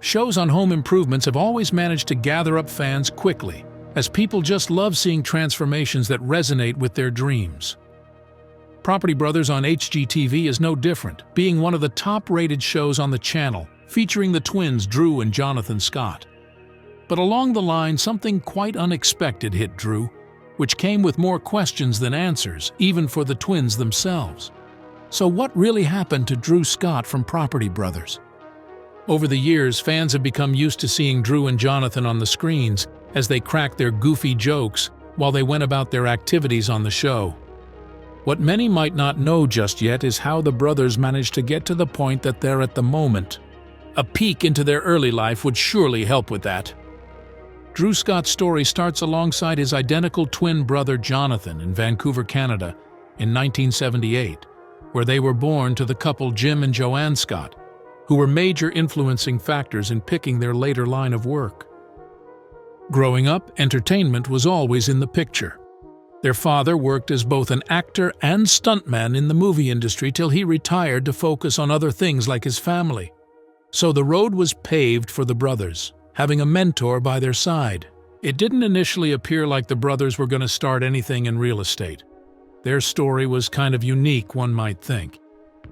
shows on home improvements have always managed to gather up fans quickly, as people just love seeing transformations that resonate with their dreams. Property Brothers on HGTV is no different, being one of the top-rated shows on the channel, featuring the twins Drew and Jonathan Scott. But along the line, something quite unexpected hit Drew, which came with more questions than answers, even for the twins themselves. So what really happened to Drew Scott from Property Brothers? Over the years, fans have become used to seeing Drew and Jonathan on the screens as they cracked their goofy jokes while they went about their activities on the show. What many might not know just yet is how the brothers managed to get to the point that they're at the moment. A peek into their early life would surely help with that. Drew Scott's story starts alongside his identical twin brother Jonathan in Vancouver, Canada, in 1978, where they were born to the couple Jim and Joanne Scott, who were major influencing factors in picking their later line of work. Growing up, entertainment was always in the picture. Their father worked as both an actor and stuntman in the movie industry till he retired to focus on other things like his family. So the road was paved for the brothers, having a mentor by their side. It didn't initially appear like the brothers were going to start anything in real estate. Their story was kind of unique, one might think.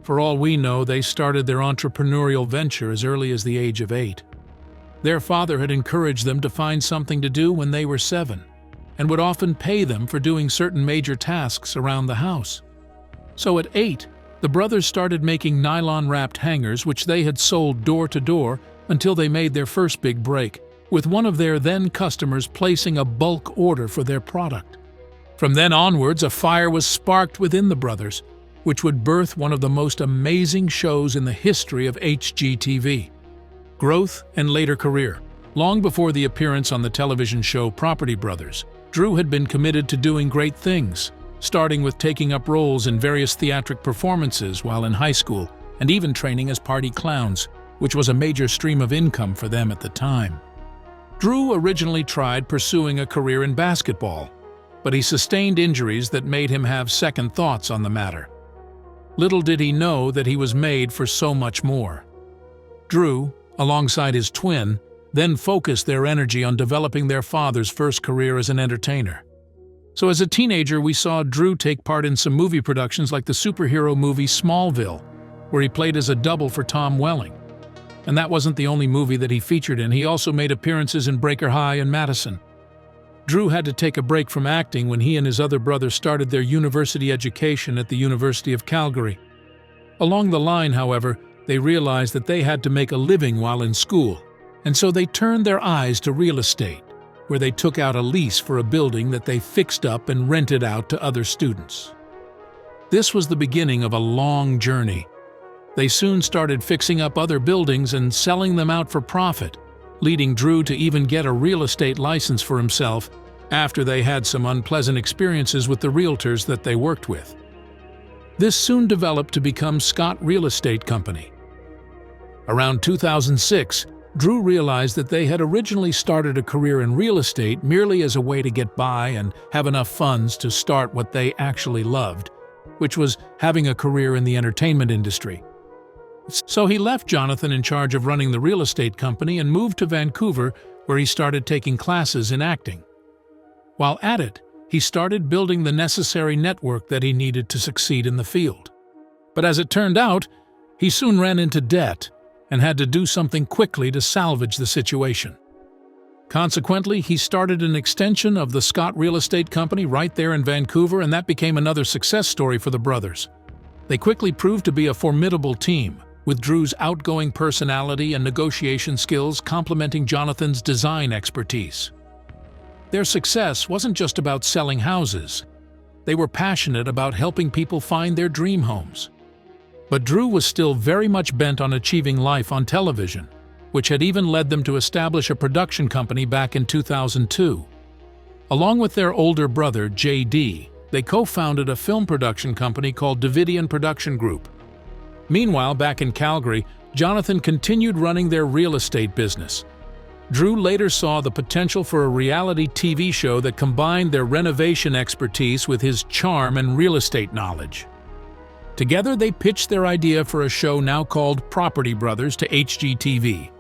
For all we know, they started their entrepreneurial venture as early as the age of 8. Their father had encouraged them to find something to do when they were 7, and would often pay them for doing certain major tasks around the house. So at 8, the brothers started making nylon-wrapped hangers which they had sold door to door until they made their first big break, with one of their then customers placing a bulk order for their product. From then onwards, a fire was sparked within the brothers, which would birth one of the most amazing shows in the history of HGTV. Growth and later career. Long before the appearance on the television show Property Brothers, Drew had been committed to doing great things, starting with taking up roles in various theatric performances while in high school, and even training as party clowns, which was a major stream of income for them at the time. Drew originally tried pursuing a career in basketball, but he sustained injuries that made him have second thoughts on the matter. Little did he know that he was made for so much more. Drew, alongside his twin, then focused their energy on developing their father's first career as an entertainer. So as a teenager, we saw Drew take part in some movie productions like the superhero movie Smallville, where he played as a double for Tom Welling. And that wasn't the only movie that he featured in. He also made appearances in Breaker High and Madison. Drew had to take a break from acting when he and his other brother started their university education at the University of Calgary. Along the line, however, they realized that they had to make a living while in school, and so they turned their eyes to real estate, where they took out a lease for a building that they fixed up and rented out to other students. This was the beginning of a long journey. They soon started fixing up other buildings and selling them out for profit, leading Drew to even get a real estate license for himself after they had some unpleasant experiences with the realtors that they worked with. This soon developed to become Scott Real Estate Company. Around 2006, Drew realized that they had originally started a career in real estate merely as a way to get by and have enough funds to start what they actually loved, which was having a career in the entertainment industry. So he left Jonathan in charge of running the real estate company and moved to Vancouver, where he started taking classes in acting. While at it, he started building the necessary network that he needed to succeed in the field. But as it turned out, he soon ran into debt and had to do something quickly to salvage the situation. Consequently, he started an extension of the Scott Real Estate Company right there in Vancouver, and that became another success story for the brothers. They quickly proved to be a formidable team, with Drew's outgoing personality and negotiation skills complementing Jonathan's design expertise. Their success wasn't just about selling houses. They were passionate about helping people find their dream homes. But Drew was still very much bent on achieving life on television, which had even led them to establish a production company back in 2002. Along with their older brother, J.D., they co-founded a film production company called Davidian Production Group. Meanwhile, back in Calgary, Jonathan continued running their real estate business. Drew later saw the potential for a reality TV show that combined their renovation expertise with his charm and real estate knowledge. Together, they pitched their idea for a show now called Property Brothers to HGTV.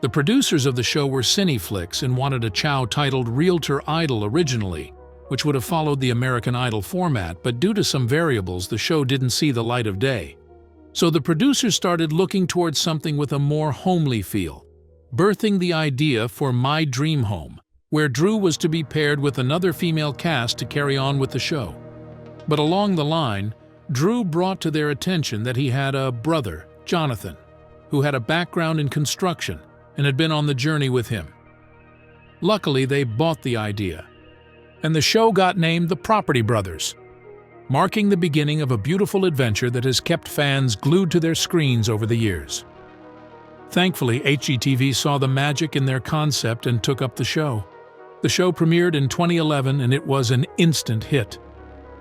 The producers of the show were Cineflix and wanted a Chow titled Realtor Idol originally, which would have followed the American Idol format, but due to some variables, the show didn't see the light of day. So the producers started looking towards something with a more homely feel, birthing the idea for My Dream Home, where Drew was to be paired with another female cast to carry on with the show. But along the line, Drew brought to their attention that he had a brother, Jonathan, who had a background in construction and had been on the journey with him. Luckily, they bought the idea, and the show got named The Property Brothers, marking the beginning of a beautiful adventure that has kept fans glued to their screens over the years. Thankfully, HGTV saw the magic in their concept and took up the show. The show premiered in 2011 and it was an instant hit.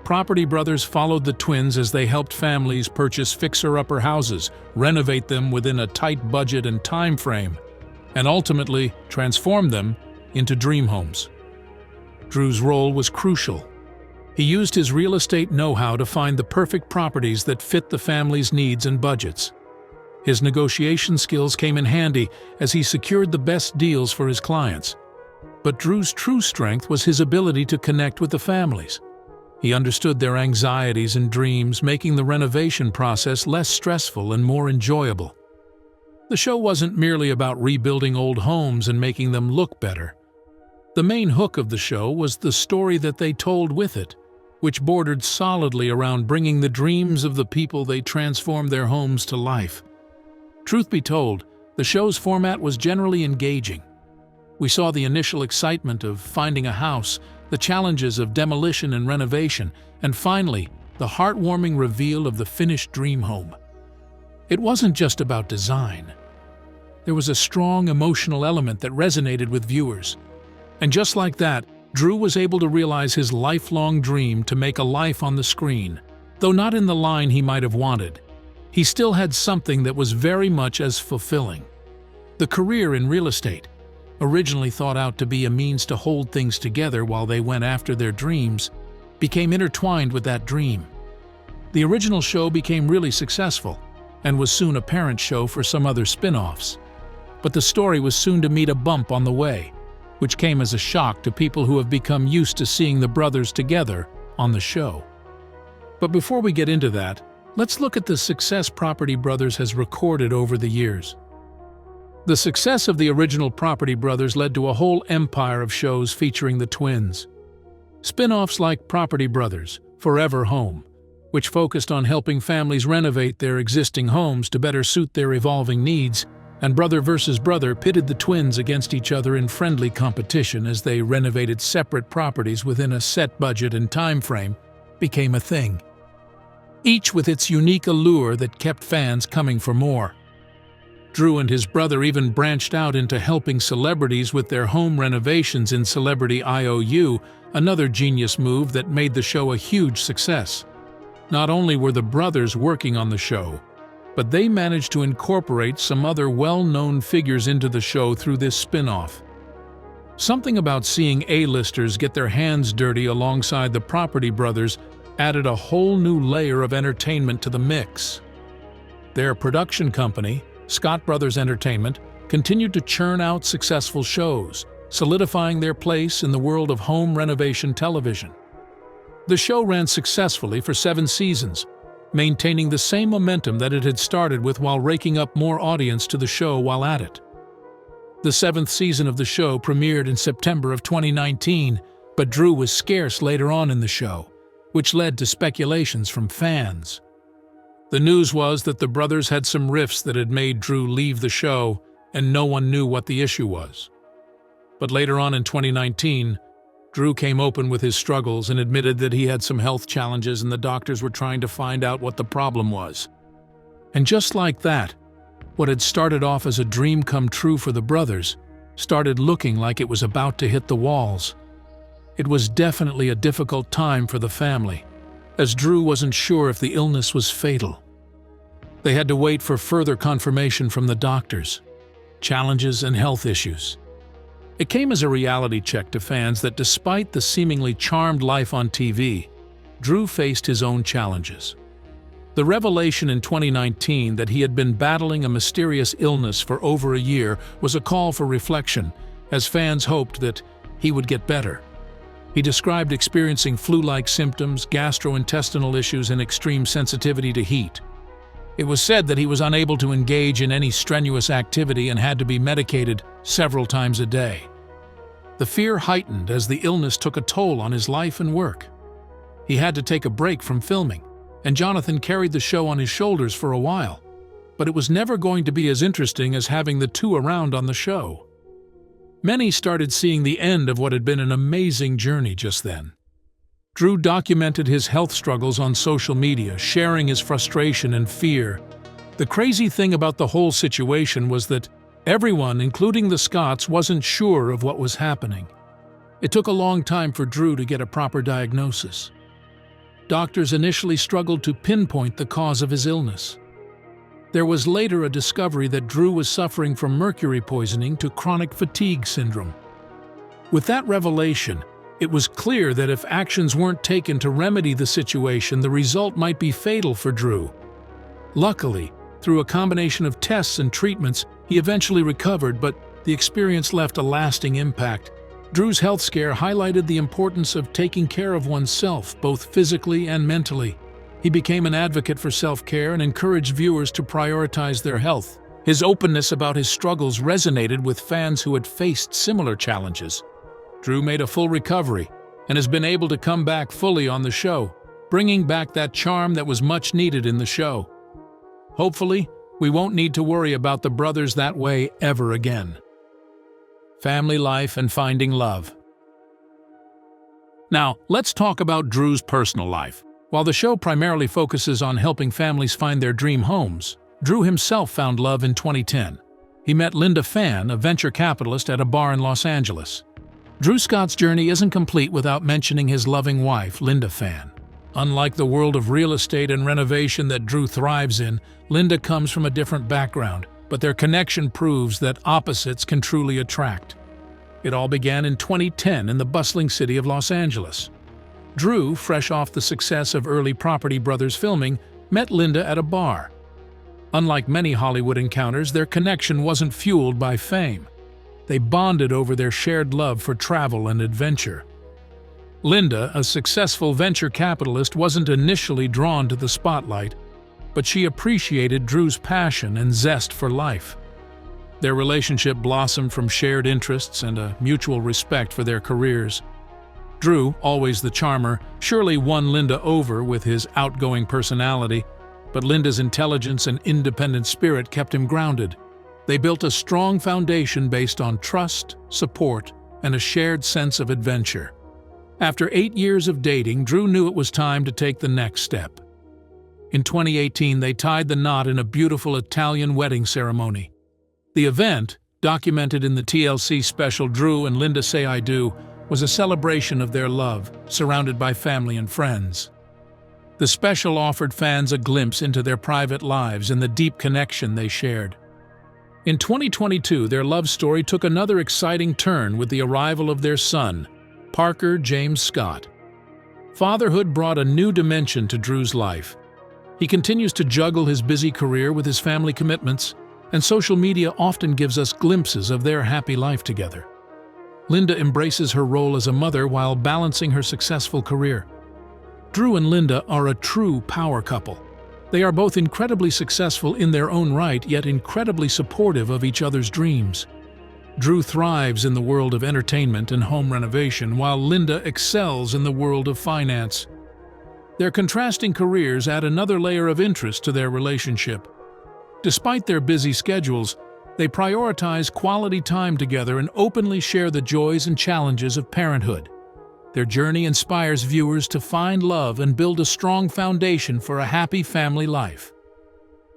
Property Brothers followed the twins as they helped families purchase fixer-upper houses, renovate them within a tight budget and time frame, and ultimately transform them into dream homes. Drew's role was crucial. He used his real estate know-how to find the perfect properties that fit the family's needs and budgets. His negotiation skills came in handy as he secured the best deals for his clients. But Drew's true strength was his ability to connect with the families. He understood their anxieties and dreams, making the renovation process less stressful and more enjoyable. The show wasn't merely about rebuilding old homes and making them look better. The main hook of the show was the story that they told with it, which bordered solidly around bringing the dreams of the people they transformed their homes to life. Truth be told, the show's format was generally engaging. We saw the initial excitement of finding a house, the challenges of demolition and renovation, and finally, the heartwarming reveal of the finished dream home. It wasn't just about design. There was a strong emotional element that resonated with viewers. And just like that, Drew was able to realize his lifelong dream to make a life on the screen. Though not in the line he might have wanted, he still had something that was very much as fulfilling. The career in real estate, originally thought out to be a means to hold things together while they went after their dreams, became intertwined with that dream. The original show became really successful and was soon a parent show for some other spin-offs. But the story was soon to meet a bump on the way, which came as a shock to people who have become used to seeing the brothers together on the show. But before we get into that, let's look at the success Property Brothers has recorded over the years. The success of the original Property Brothers led to a whole empire of shows featuring the twins. Spin-offs like Property Brothers, Forever Home, which focused on helping families renovate their existing homes to better suit their evolving needs, and Brother vs. Brother pitted the twins against each other in friendly competition as they renovated separate properties within a set budget and time frame, became a thing. Each with its unique allure that kept fans coming for more. Drew and his brother even branched out into helping celebrities with their home renovations in Celebrity IOU, another genius move that made the show a huge success. Not only were the brothers working on the show, but they managed to incorporate some other well-known figures into the show through this spin-off. Something about seeing A-listers get their hands dirty alongside the Property Brothers added a whole new layer of entertainment to the mix. Their production company, Scott Brothers Entertainment, continued to churn out successful shows, solidifying their place in the world of home renovation television. The show ran successfully for 7 seasons, maintaining the same momentum that it had started with while raking up more audience to the show while at it. The 7th season of the show premiered in September of 2019, but Drew was scarce later on in the show, which led to speculations from fans. The news was that the brothers had some rifts that had made Drew leave the show, and no one knew what the issue was. But later on in 2019, Drew came open with his struggles and admitted that he had some health challenges and the doctors were trying to find out what the problem was. And just like that, what had started off as a dream come true for the brothers started looking like it was about to hit the walls. It was definitely a difficult time for the family, as Drew wasn't sure if the illness was fatal. They had to wait for further confirmation from the doctors, challenges and health issues. It came as a reality check to fans that despite the seemingly charmed life on TV, Drew faced his own challenges. The revelation in 2019 that he had been battling a mysterious illness for over a year was a call for reflection, as fans hoped that he would get better. He described experiencing flu-like symptoms, gastrointestinal issues, and extreme sensitivity to heat. It was said that he was unable to engage in any strenuous activity and had to be medicated several times a day. The fear heightened as the illness took a toll on his life and work. He had to take a break from filming, and Jonathan carried the show on his shoulders for a while. But it was never going to be as interesting as having the two around on the show. Many started seeing the end of what had been an amazing journey just then. Drew documented his health struggles on social media, sharing his frustration and fear. The crazy thing about the whole situation was that everyone, including the Scotts, wasn't sure of what was happening. It took a long time for Drew to get a proper diagnosis. Doctors initially struggled to pinpoint the cause of his illness. There was later a discovery that Drew was suffering from mercury poisoning to chronic fatigue syndrome. With that revelation, it was clear that if actions weren't taken to remedy the situation, the result might be fatal for Drew. Luckily, through a combination of tests and treatments, he eventually recovered, but the experience left a lasting impact. Drew's health scare highlighted the importance of taking care of oneself, both physically and mentally. He became an advocate for self-care and encouraged viewers to prioritize their health. His openness about his struggles resonated with fans who had faced similar challenges. Drew made a full recovery and has been able to come back fully on the show, bringing back that charm that was much needed in the show. Hopefully, we won't need to worry about the brothers that way ever again. Family life and finding love. Now, let's talk about Drew's personal life. While the show primarily focuses on helping families find their dream homes, Drew himself found love in 2010. He met Linda Phan, a venture capitalist, at a bar in Los Angeles. Drew Scott's journey isn't complete without mentioning his loving wife, Linda Phan. Unlike the world of real estate and renovation that Drew thrives in, Linda comes from a different background, but their connection proves that opposites can truly attract. It all began in 2010 in the bustling city of Los Angeles. Drew, fresh off the success of early Property Brothers filming, met Linda at a bar. Unlike many Hollywood encounters, their connection wasn't fueled by fame. They bonded over their shared love for travel and adventure. Linda, a successful venture capitalist, wasn't initially drawn to the spotlight, but she appreciated Drew's passion and zest for life. Their relationship blossomed from shared interests and a mutual respect for their careers. Drew, always the charmer, surely won Linda over with his outgoing personality, but Linda's intelligence and independent spirit kept him grounded. They built a strong foundation based on trust, support, and a shared sense of adventure. After 8 years of dating, Drew knew it was time to take the next step. In 2018, they tied the knot in a beautiful Italian wedding ceremony. The event, documented in the TLC special Drew and Linda Say I Do, was a celebration of their love, surrounded by family and friends. The special offered fans a glimpse into their private lives and the deep connection they shared. In 2022, their love story took another exciting turn with the arrival of their son, Parker James Scott. Fatherhood brought a new dimension to Drew's life. He continues to juggle his busy career with his family commitments, and social media often gives us glimpses of their happy life together. Linda embraces her role as a mother while balancing her successful career. Drew and Linda are a true power couple. They are both incredibly successful in their own right, yet incredibly supportive of each other's dreams. Drew thrives in the world of entertainment and home renovation, while Linda excels in the world of finance. Their contrasting careers add another layer of interest to their relationship. Despite their busy schedules, they prioritize quality time together and openly share the joys and challenges of parenthood. Their journey inspires viewers to find love and build a strong foundation for a happy family life.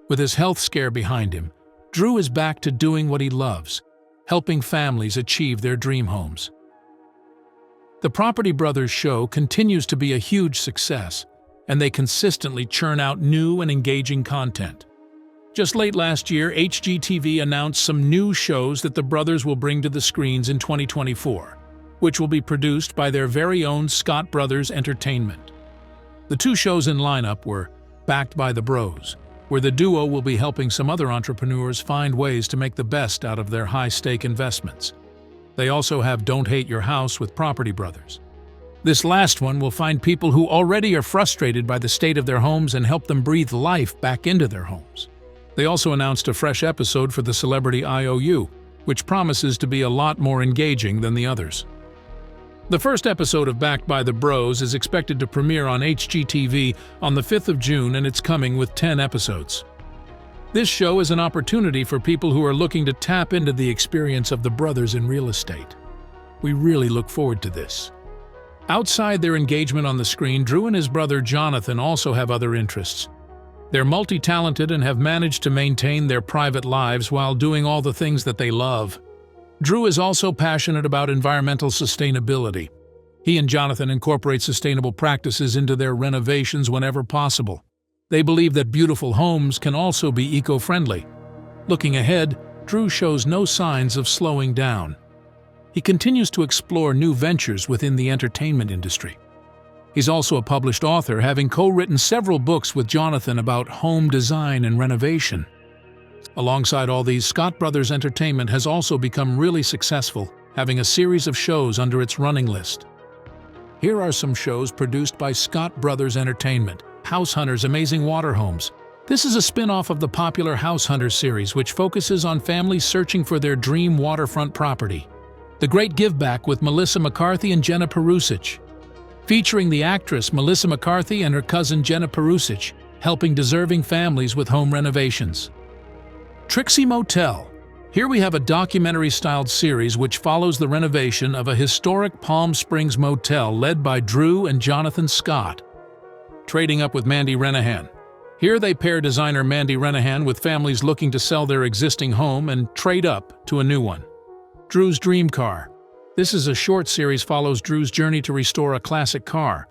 With his health scare behind him, Drew is back to doing what he loves, helping families achieve their dream homes. The Property Brothers show continues to be a huge success, and they consistently churn out new and engaging content. Just late last year, HGTV announced some new shows that the brothers will bring to the screens in 2024, which will be produced by their very own Scott Brothers Entertainment. The two shows in lineup were Backed by the Bros, where the duo will be helping some other entrepreneurs find ways to make the best out of their high-stake investments. They also have Don't Hate Your House with Property Brothers. This last one will find people who already are frustrated by the state of their homes and help them breathe life back into their homes. They also announced a fresh episode for the Celebrity IOU, which promises to be a lot more engaging than the others. The first episode of Backed by the Bros is expected to premiere on HGTV on the 5th of June, and it's coming with 10 episodes. This show is an opportunity for people who are looking to tap into the experience of the brothers in real estate. We really look forward to this. Outside their engagement on the screen, Drew and his brother Jonathan also have other interests. They're multi-talented and have managed to maintain their private lives while doing all the things that they love. Drew is also passionate about environmental sustainability. He and Jonathan incorporate sustainable practices into their renovations whenever possible. They believe that beautiful homes can also be eco-friendly. Looking ahead, Drew shows no signs of slowing down. He continues to explore new ventures within the entertainment industry. He's also a published author, having co-written several books with Jonathan about home design and renovation. Alongside all these, Scott Brothers Entertainment has also become really successful, having a series of shows under its running list. Here are some shows produced by Scott Brothers Entertainment. House Hunters Amazing Water Homes. This is a spin-off of the popular House Hunters series, which focuses on families searching for their dream waterfront property. The Great Giveback with Melissa McCarthy and Jenna Perusic. Featuring the actress Melissa McCarthy and her cousin Jenna Perusic, helping deserving families with home renovations. Trixie Motel. Here we have a documentary-styled series which follows the renovation of a historic Palm Springs motel led by Drew and Jonathan Scott. Trading Up with Mandy Renahan. Here they pair designer Mandy Renahan with families looking to sell their existing home and trade up to a new one. Drew's Dream Car. This is a short series follows Drew's journey to restore a classic car.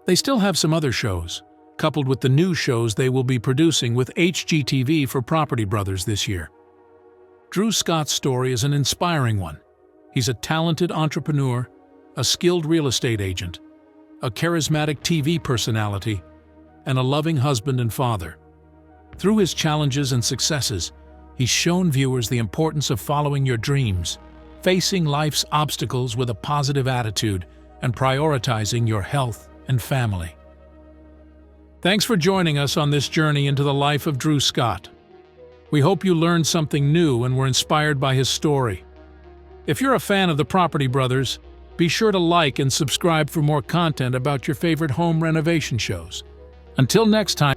They still have some other shows, coupled with the new shows they will be producing with HGTV for Property Brothers this year. Drew Scott's story is an inspiring one. He's a talented entrepreneur, a skilled real estate agent, a charismatic TV personality, and a loving husband and father. Through his challenges and successes, he's shown viewers the importance of following your dreams, facing life's obstacles with a positive attitude, and prioritizing your health and family. Thanks for joining us on this journey into the life of Drew Scott. We hope you learned something new and were inspired by his story. If you're a fan of the Property Brothers, be sure to like and subscribe for more content about your favorite home renovation shows. Until next time.